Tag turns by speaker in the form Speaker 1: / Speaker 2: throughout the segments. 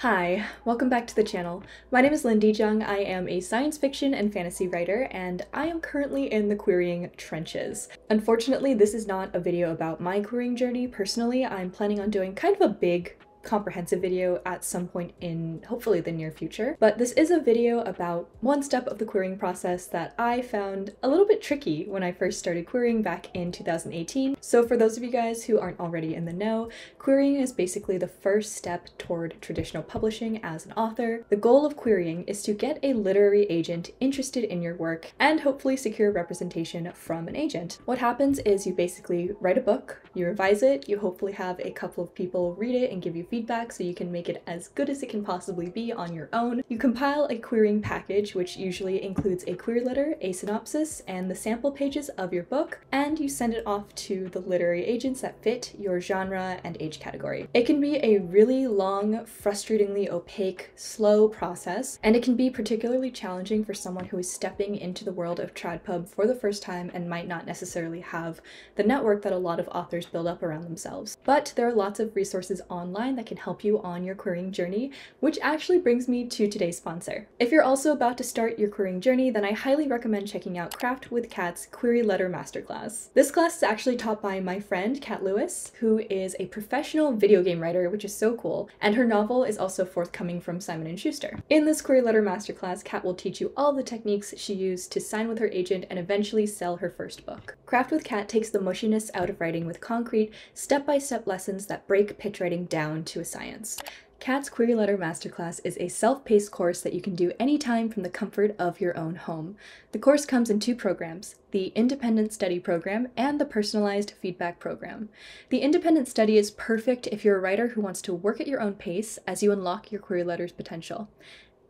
Speaker 1: Hi, welcome back to the channel. My name is Lindy Jung. I am a science fiction and fantasy writer, and I am currently in the querying trenches. Unfortunately, this is not a video about my querying journey. Personally, I'm planning on doing kind of a big comprehensive video at some point in hopefully the near future, but this is a video about one step of the querying process that I found a little bit tricky when I first started querying back in 2018. So for those of you guys who aren't already in the know, querying is basically the first step toward traditional publishing as an author. The goal of querying is to get a literary agent interested in your work and hopefully secure representation from an agent. What happens is you basically write a book, you revise it, you hopefully have a couple of people read it and give you feedback so you can make it as good as it can possibly be on your own. You compile a querying package, which usually includes a query letter, a synopsis, and the sample pages of your book, and you send it off to the literary agents that fit your genre and age category. It can be a really long, frustratingly opaque, slow process, and it can be particularly challenging for someone who is stepping into the world of TradPub for the first time and might not necessarily have the network that a lot of authors build up around themselves. But there are lots of resources online that can help you on your querying journey, which actually brings me to today's sponsor. If you're also about to start your querying journey, then I highly recommend checking out Craft with Kat's Query Letter Masterclass. This class is actually taught by my friend Kat Lewis, who is a professional video game writer, which is so cool, and her novel is also forthcoming from Simon & Schuster. In this Query Letter Masterclass, Kat will teach you all the techniques she used to sign with her agent and eventually sell her first book. Craft with Kat takes the mushiness out of writing with concrete, step-by-step lessons that break pitch writing down to a science. Kat's Query Letter Masterclass is a self-paced course that you can do anytime from the comfort of your own home. The course comes in two programs, the Independent Study Program and the Personalized Feedback Program. The Independent Study is perfect if you're a writer who wants to work at your own pace as you unlock your query letter's potential.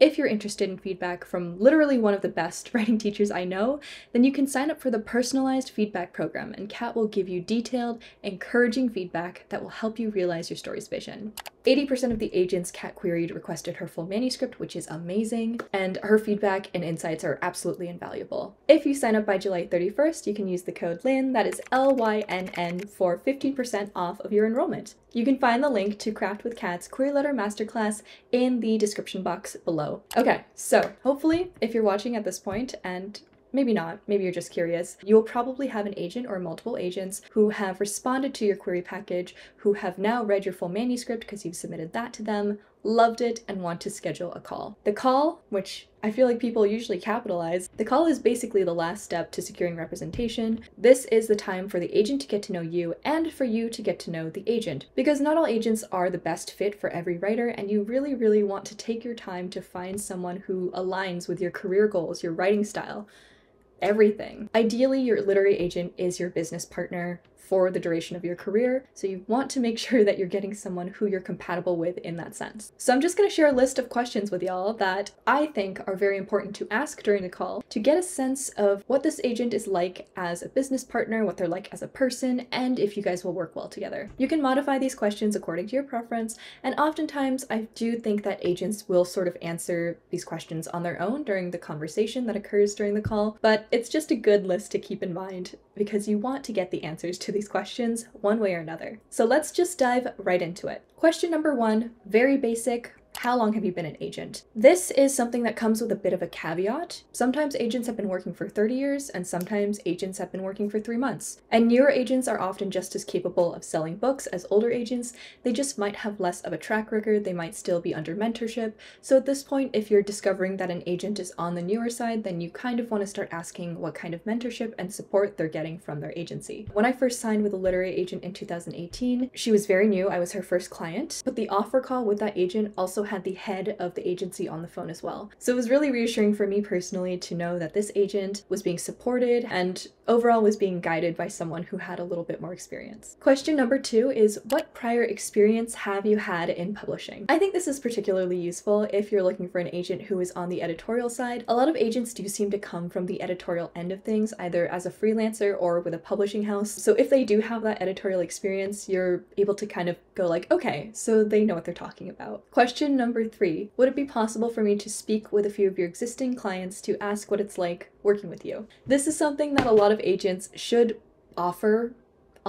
Speaker 1: If you're interested in feedback from literally one of the best writing teachers I know, then you can sign up for the Personalized Feedback Program, and Kat will give you detailed, encouraging feedback that will help you realize your story's vision. 80% of the agents Kat queried requested her full manuscript, which is amazing, and her feedback and insights are absolutely invaluable. If you sign up by July 31st, you can use the code LYNN, that is LYNN, for 15% off of your enrollment. You can find the link to Craft with Kat's Query Letter Masterclass in the description box below. Okay, so hopefully if you're watching at this point, and maybe not, maybe you're just curious, you'll probably have an agent or multiple agents who have responded to your query package, who have now read your full manuscript because you've submitted that to them, loved it, and want to schedule a call. The call, which I feel like people usually capitalize, the call is basically the last step to securing representation. This is the time for the agent to get to know you and for you to get to know the agent, because not all agents are the best fit for every writer, and you really want to take your time to find someone who aligns with your career goals, your writing style, everything. Ideally, your literary agent is your business partner for the duration of your career, so you want to make sure that you're getting someone who you're compatible with in that sense. So I'm just going to share a list of questions with y'all that I think are very important to ask during the call to get a sense of what this agent is like as a business partner, what they're like as a person, and if you guys will work well together. You can modify these questions according to your preference, and oftentimes I do think that agents will sort of answer these questions on their own during the conversation that occurs during the call, but it's just a good list to keep in mind because you want to get the answers to these questions one way or another. So let's just dive right into it. Question number one, very basic. How long have you been an agent? This is something that comes with a bit of a caveat. Sometimes agents have been working for 30 years, and sometimes agents have been working for 3 months. And newer agents are often just as capable of selling books as older agents. They just might have less of a track record, they might still be under mentorship. So at this point, if you're discovering that an agent is on the newer side, then you kind of want to start asking what kind of mentorship and support they're getting from their agency. When I first signed with a literary agent in 2018, she was very new, I was her first client, but the offer call with that agent also had the head of the agency on the phone as well. So it was really reassuring for me personally to know that this agent was being supported and overall was being guided by someone who had a little bit more experience. Question number two is, what prior experience have you had in publishing? I think this is particularly useful if you're looking for an agent who is on the editorial side. A lot of agents do seem to come from the editorial end of things, either as a freelancer or with a publishing house. So if they do have that editorial experience, you're able to kind of go like, okay, so they know what they're talking about. Question number three, would it be possible for me to speak with a few of your existing clients to ask what it's like working with you? This is something that a lot of agents should offer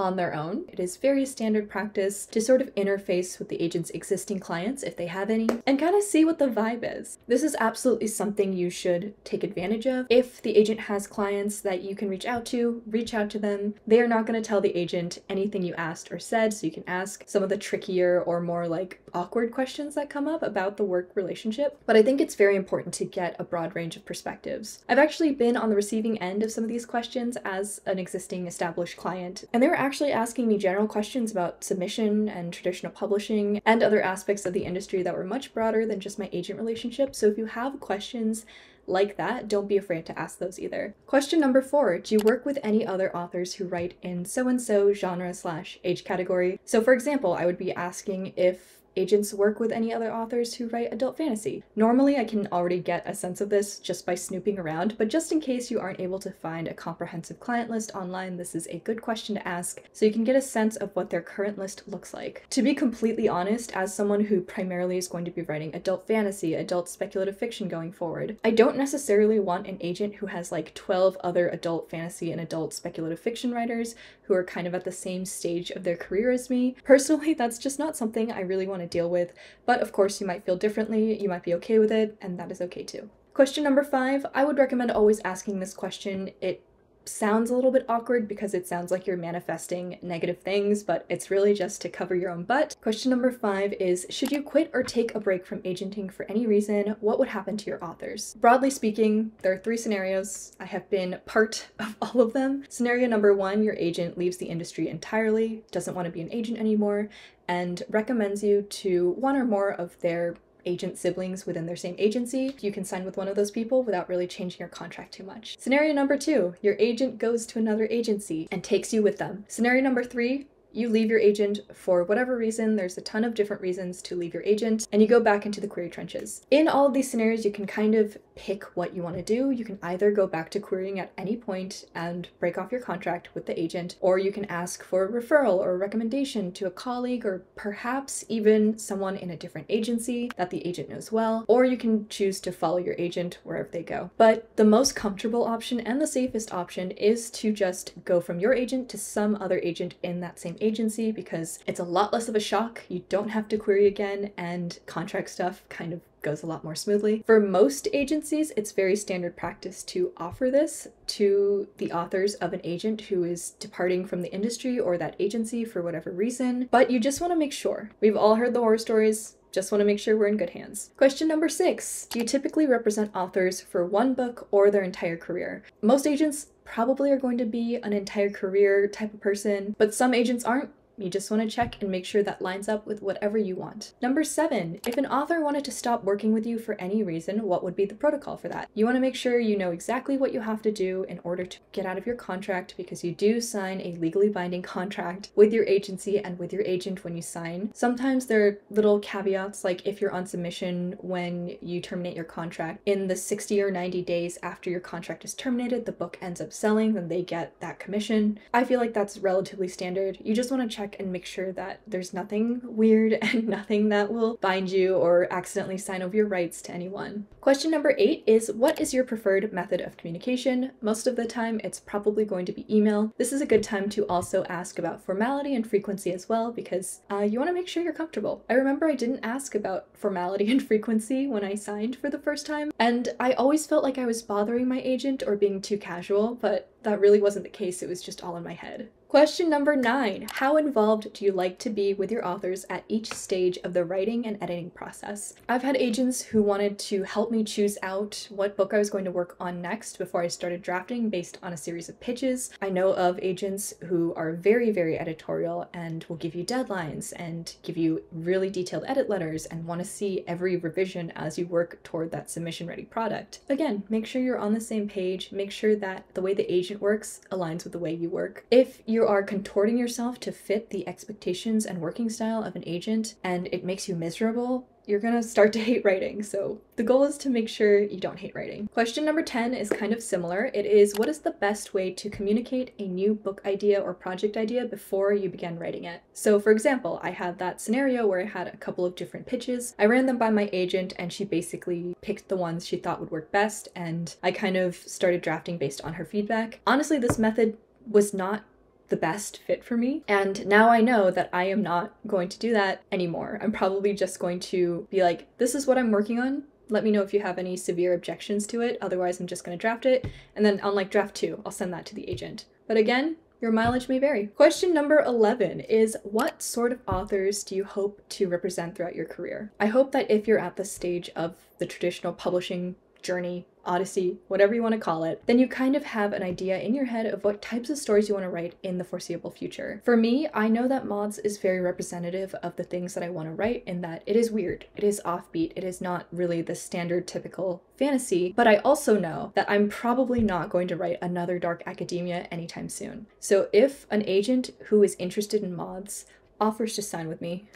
Speaker 1: on their own. It is very standard practice to sort of interface with the agent's existing clients, if they have any, and kind of see what the vibe is. This is absolutely something you should take advantage of. If the agent has clients that you can reach out to them. They are not going to tell the agent anything you asked or said, so you can ask some of the trickier or more like awkward questions that come up about the work relationship. But I think it's very important to get a broad range of perspectives. I've actually been on the receiving end of some of these questions as an existing established client, and they were actually asking me general questions about submission and traditional publishing and other aspects of the industry that were much broader than just my agent relationship. So if you have questions like that, don't be afraid to ask those either. Question number 4, do you work with any other authors who write in so-and-so genre/age category? So for example, I would be asking if agents work with any other authors who write adult fantasy. Normally I can already get a sense of this just by snooping around, but just in case you aren't able to find a comprehensive client list online, this is a good question to ask so you can get a sense of what their current list looks like. To be completely honest, as someone who primarily is going to be writing adult fantasy, adult speculative fiction going forward, I don't necessarily want an agent who has like 12 other adult fantasy and adult speculative fiction writers who are kind of at the same stage of their career as me. Personally, that's just not something I really want to deal with, but of course you might feel differently, you might be okay with it, and that is okay too. Question number 5, I would recommend always asking this question. It sounds a little bit awkward because it sounds like you're manifesting negative things, but it's really just to cover your own butt. Question number 5 is, should you quit or take a break from agenting for any reason? What would happen to your authors? Broadly speaking, there are 3 scenarios. I have been part of all of them. Scenario number 1, your agent leaves the industry entirely, doesn't want to be an agent anymore, and recommends you to one or more of their agent siblings within their same agency. You can sign with one of those people without really changing your contract too much. Scenario number 2, your agent goes to another agency and takes you with them. Scenario number 3, you leave your agent for whatever reason. There's a ton of different reasons to leave your agent, and you go back into the query trenches. In all of these scenarios, you can kind of pick what you want to do. You can either go back to querying at any point and break off your contract with the agent, or you can ask for a referral or a recommendation to a colleague or perhaps even someone in a different agency that the agent knows well, or you can choose to follow your agent wherever they go. But the most comfortable option and the safest option is to just go from your agent to some other agent in that same agency, because it's a lot less of a shock. You don't have to query again, and contract stuff kind of goes a lot more smoothly. For most agencies, it's very standard practice to offer this to the authors of an agent who is departing from the industry or that agency for whatever reason, but you just want to make sure. We've all heard the horror stories. Just want to make sure we're in good hands. Question number 6, do you typically represent authors for one book or their entire career? Most agents probably are going to be an entire career type of person, but some agents aren't. You just want to check and make sure that lines up with whatever you want. Number 7, if an author wanted to stop working with you for any reason, what would be the protocol for that? You want to make sure you know exactly what you have to do in order to get out of your contract, because you do sign a legally binding contract with your agency and with your agent when you sign. Sometimes there are little caveats, like if you're on submission when you terminate your contract, in the 60 or 90 days after your contract is terminated, the book ends up selling, then they get that commission. I feel like that's relatively standard. You just want to check and make sure that there's nothing weird and nothing that will bind you or accidentally sign over your rights to anyone. Question number 8 is, what is your preferred method of communication? Most of the time, it's probably going to be email. This is a good time to also ask about formality and frequency as well, because you want to make sure you're comfortable. I remember I didn't ask about formality and frequency when I signed for the first time, and I always felt like I was bothering my agent or being too casual, but that really wasn't the case. It was just all in my head. Question number 9, how involved do you like to be with your authors at each stage of the writing and editing process? I've had agents who wanted to help me choose out what book I was going to work on next before I started drafting based on a series of pitches. I know of agents who are very, very editorial and will give you deadlines and give you really detailed edit letters and want to see every revision as you work toward that submission-ready product. Again, make sure you're on the same page. Make sure that the way the agent works aligns with the way you work. If you are contorting yourself to fit the expectations and working style of an agent and it makes you miserable, you're gonna start to hate writing. So the goal is to make sure you don't hate writing. Question number 10 is kind of similar. It is, what is the best way to communicate a new book idea or project idea before you begin writing it? So for example, I had that scenario where I had a couple of different pitches. I ran them by my agent and she basically picked the ones she thought would work best, and I kind of started drafting based on her feedback. Honestly, this method was not the best fit for me. And now I know that I am not going to do that anymore. I'm probably just going to be like, this is what I'm working on. Let me know if you have any severe objections to it. Otherwise, I'm just going to draft it. And then on like draft 2, I'll send that to the agent. But again, your mileage may vary. Question number 11 is, what sort of authors do you hope to represent throughout your career? I hope that if you're at the stage of the traditional publishing journey, odyssey, whatever you want to call it, then you kind of have an idea in your head of what types of stories you want to write in the foreseeable future. For me, I know that Moths is very representative of the things that I want to write, in that it is weird, it is offbeat, it is not really the standard typical fantasy, but I also know that I'm probably not going to write another dark academia anytime soon. So if an agent who is interested in Moths offers to sign with me,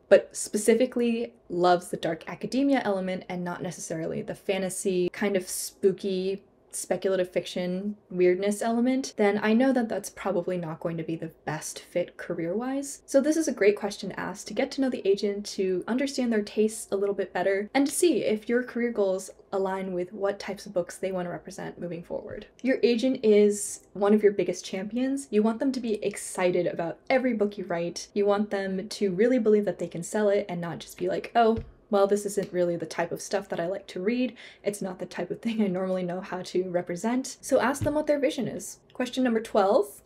Speaker 1: but specifically loves the dark academia element and not necessarily the fantasy kind of spooky speculative fiction weirdness element, then I know that that's probably not going to be the best fit career-wise. So this is a great question to ask to get to know the agent, to understand their tastes a little bit better, and to see if your career goals align with what types of books they want to represent moving forward. Your agent is one of your biggest champions. You want them to be excited about every book you write. You want them to really believe that they can sell it and not just be like, oh, well, this isn't really the type of stuff that I like to read. It's not the type of thing I normally know how to represent. So ask them what their vision is. Question number 12.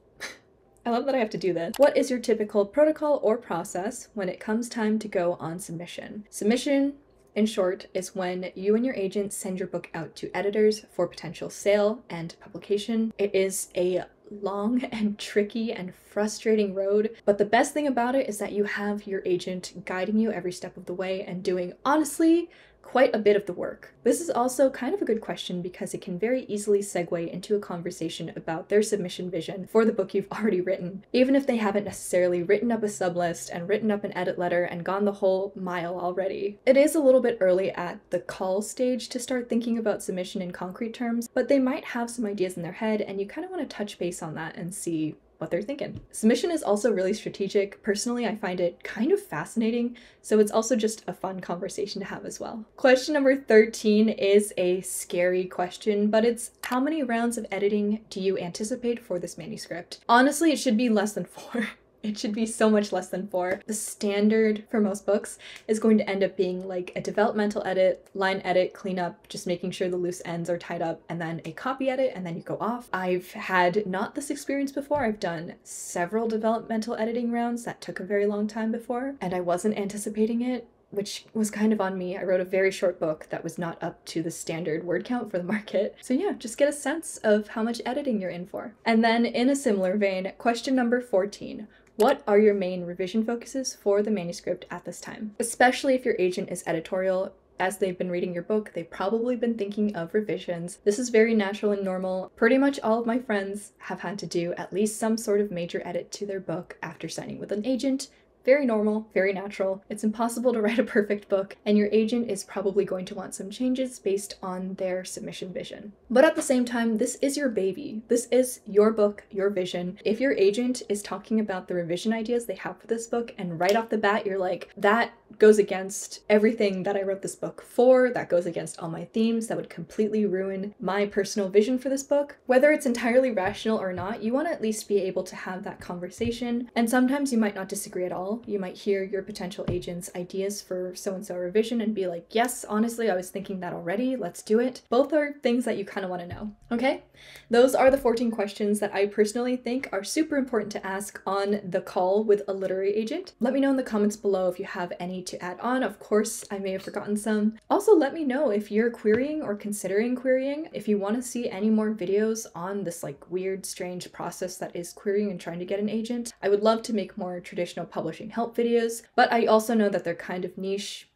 Speaker 1: I love that I have to do this. What is your typical protocol or process when it comes time to go on submission? Submission, in short, is when you and your agent send your book out to editors for potential sale and publication. It is a long and tricky and frustrating road, but the best thing about it is that you have your agent guiding you every step of the way and doing, honestly, quite a bit of the work. This is also kind of a good question because it can very easily segue into a conversation about their submission vision for the book you've already written, even if they haven't necessarily written up a sublist and written up an edit letter and gone the whole mile already. It is a little bit early at the call stage to start thinking about submission in concrete terms, but they might have some ideas in their head and you kind of want to touch base on that and see what they're thinking. Submission is also really strategic. Personally, I find it kind of fascinating, so it's also just a fun conversation to have as well. Question number 13 is a scary question, but it's, how many rounds of editing do you anticipate for this manuscript? Honestly, it should be less than 4. It should be so much less than 4. The standard for most books is going to end up being like a developmental edit, line edit, cleanup, just making sure the loose ends are tied up, and then a copy edit, and then you go off. I've had not this experience before. I've done several developmental editing rounds that took a very long time before, and I wasn't anticipating it, which was kind of on me. I wrote a very short book that was not up to the standard word count for the market. So yeah, just get a sense of how much editing you're in for. And then in a similar vein, question number 14. What are your main revision focuses for the manuscript at this time? Especially if your agent is editorial, as they've been reading your book, they've probably been thinking of revisions. This is very natural and normal. Pretty much all of my friends have had to do at least some sort of major edit to their book after signing with an agent. Very normal, very natural. It's impossible to write a perfect book, and your agent is probably going to want some changes based on their submission vision. But at the same time, this is your baby. This is your book, your vision. If your agent is talking about the revision ideas they have for this book, and right off the bat you're like, that goes against everything that I wrote this book for, that goes against all my themes, that would completely ruin my personal vision for this book, whether it's entirely rational or not, you want to at least be able to have that conversation. And sometimes you might not disagree at all. You might hear your potential agent's ideas for so-and-so revision and be like, yes, honestly, I was thinking that already, let's do it. Both are things that you kind of want to know. Okay, those are the 14 questions that I personally think are super important to ask on the call with a literary agent. Let me know in the comments below if you have any to add on. Of course, I may have forgotten some. Also, let me know if you're querying or considering querying, if you want to see any more videos on this like weird, strange process that is querying and trying to get an agent. I would love to make more traditional publishing help videos, but I also know that they're kind of niche.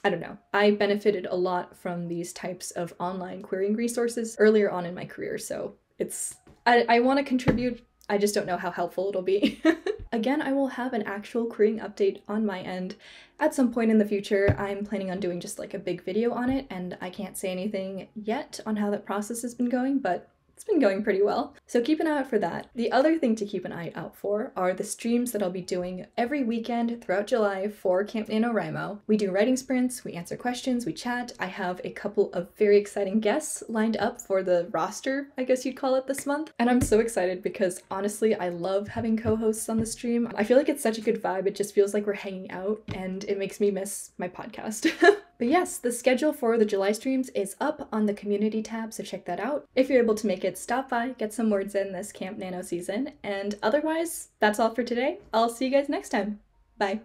Speaker 1: I don't know. I benefited a lot from these types of online querying resources earlier on in my career, so I want to contribute. I just don't know how helpful it'll be. Again, I will have an actual querying update on my end at some point in the future. I'm planning on doing just like a big video on it, and I can't say anything yet on how that process has been going, but it's been going pretty well. So keep an eye out for that. The other thing to keep an eye out for are the streams that I'll be doing every weekend throughout July for Camp NaNoWriMo. We do writing sprints, we answer questions, we chat. I have a couple of very exciting guests lined up for the roster, I guess you'd call it, this month. And I'm so excited because honestly, I love having co-hosts on the stream. I feel like it's such a good vibe. It just feels like we're hanging out and it makes me miss my podcast. But yes, the schedule for the July streams is up on the community tab, so check that out. If you're able to make it, stop by, get some words in this Camp Nano season, and otherwise, that's all for today. I'll see you guys next time. Bye.